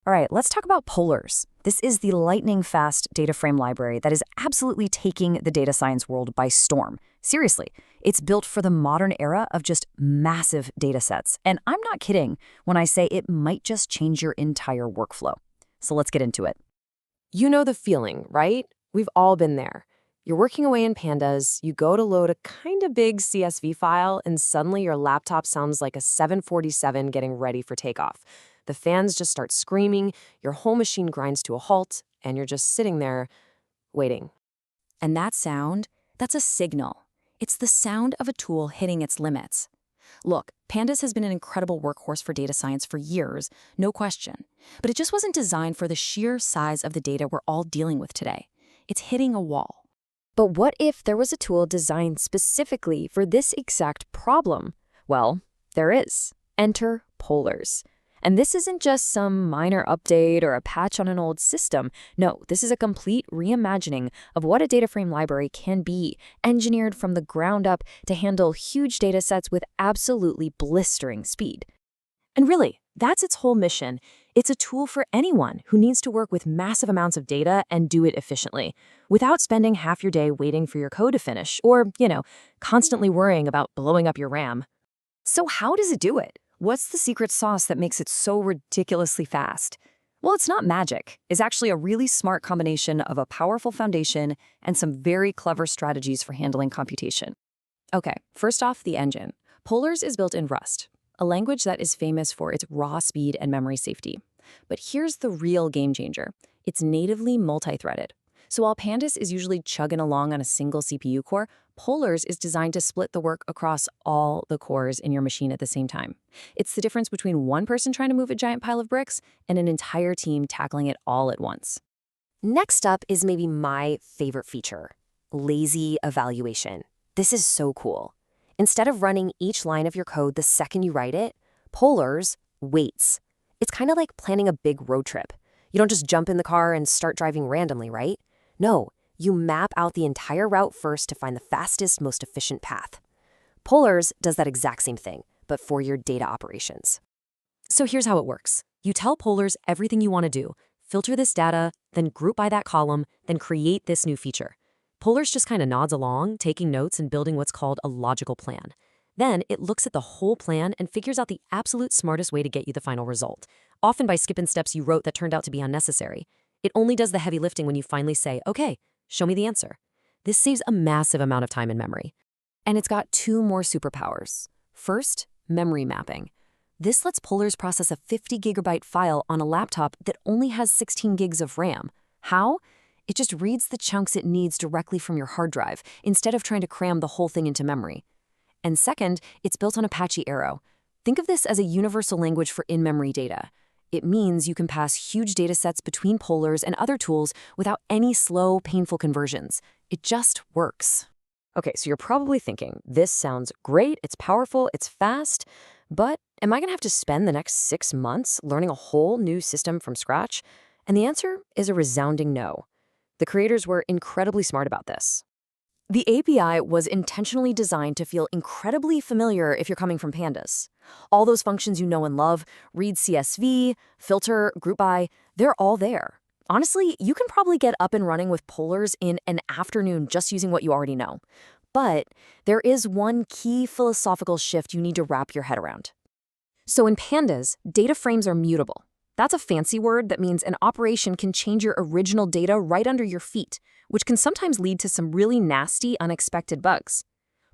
All right, let's talk about polars. This is the lightning-fast DataFrame library that is absolutely taking the data science world by storm. Seriously, it's built for the modern era of just massive datasets. And I'm not kidding when I say it might just change your entire workflow. So let's get into it. You know the feeling, right? We've all been there. You're working away in Pandas, you go to load a kind of big CSV file, and suddenly your laptop sounds like a 747 getting ready for takeoff. The fans just start screaming, your whole machine grinds to a halt, and you're just sitting there, waiting. And that sound, that's a signal. It's the sound of a tool hitting its limits. Look, Pandas has been an incredible workhorse for data science for years, no question. But it just wasn't designed for the sheer size of the data we're all dealing with today. It's hitting a wall. But what if there was a tool designed specifically for this exact problem? Well, there is. Enter polars. And this isn't just some minor update or a patch on an old system. No, this is a complete reimagining of what a DataFrame library can be, engineered from the ground up to handle huge data sets with absolutely blistering speed. And really, that's its whole mission. It's a tool for anyone who needs to work with massive amounts of data and do it efficiently, without spending half your day waiting for your code to finish or, constantly worrying about blowing up your RAM. So how does it do it? What's the secret sauce that makes it so ridiculously fast? Well, it's not magic. It's actually a really smart combination of a powerful foundation and some very clever strategies for handling computation. Okay, first off, the engine. Polars is built in Rust, a language that is famous for its raw speed and memory safety. But here's the real game changer. It's natively multi-threaded. So while Pandas is usually chugging along on a single CPU core, Polars is designed to split the work across all the cores in your machine at the same time. It's the difference between one person trying to move a giant pile of bricks and an entire team tackling it all at once. Next up is maybe my favorite feature, lazy evaluation. This is so cool. Instead of running each line of your code the second you write it, polars waits. It's kind of like planning a big road trip. You don't just jump in the car and start driving randomly, right? No, you map out the entire route first to find the fastest, most efficient path. Polars does that exact same thing, but for your data operations. So here's how it works. You tell Polars everything you want to do, filter this data, then group by that column, then create this new feature. Polars just kind of nods along, taking notes and building what's called a logical plan. Then it looks at the whole plan and figures out the absolute smartest way to get you the final result, often by skipping steps you wrote that turned out to be unnecessary. It only does the heavy lifting when you finally say, okay, show me the answer. This saves a massive amount of time and memory. And it's got two more superpowers. First, memory mapping. This lets Polars process a 50-gigabyte file on a laptop that only has 16 gigs of RAM. How? It just reads the chunks it needs directly from your hard drive, instead of trying to cram the whole thing into memory. And second, it's built on Apache Arrow. Think of this as a universal language for in-memory data. It means you can pass huge data sets between polars and other tools without any slow, painful conversions. It just works. Okay, so you're probably thinking, this sounds great, it's powerful, it's fast, but am I going to have to spend the next 6 months learning a whole new system from scratch? And the answer is a resounding no. The creators were incredibly smart about this. The API was intentionally designed to feel incredibly familiar if you're coming from Pandas. All those functions you know and love, read CSV, filter, group by, they're all there. Honestly, you can probably get up and running with polars in an afternoon just using what you already know. But there is one key philosophical shift you need to wrap your head around. So in Pandas, data frames are mutable. That's a fancy word that means an operation can change your original data right under your feet, which can sometimes lead to some really nasty, unexpected bugs.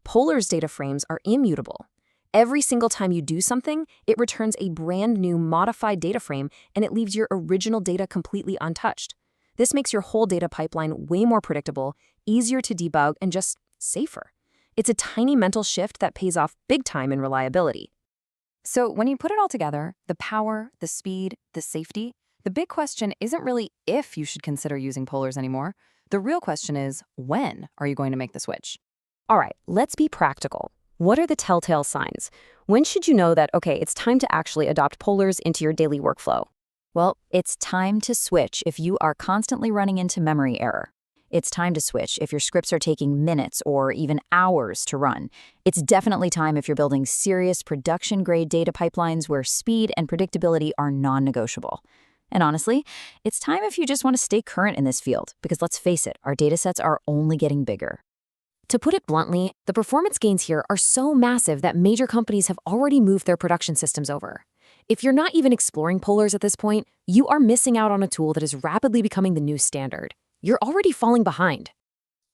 Polars data frames are immutable. Every single time you do something, it returns a brand new modified data frame and it leaves your original data completely untouched. This makes your whole data pipeline way more predictable, easier to debug, and just safer. It's a tiny mental shift that pays off big time in reliability. So when you put it all together, the power, the speed, the safety, the big question isn't really if you should consider using polars anymore. The real question is, when are you going to make the switch? All right, let's be practical. What are the telltale signs? When should you know that, okay, it's time to actually adopt polars into your daily workflow? Well, it's time to switch if you are constantly running into memory error. It's time to switch if your scripts are taking minutes or even hours to run. It's definitely time if you're building serious production-grade data pipelines where speed and predictability are non-negotiable. And honestly, it's time if you just want to stay current in this field, because let's face it, our datasets are only getting bigger. To put it bluntly, the performance gains here are so massive that major companies have already moved their production systems over. If you're not even exploring polars at this point, you are missing out on a tool that is rapidly becoming the new standard. You're already falling behind.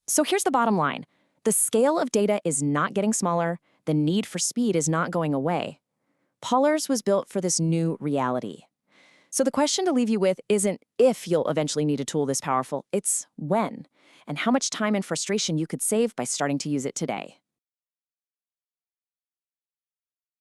So here's the bottom line. The scale of data is not getting smaller. The need for speed is not going away. Polars was built for this new reality. So the question to leave you with isn't if you'll eventually need a tool this powerful, it's when, and how much time and frustration you could save by starting to use it today.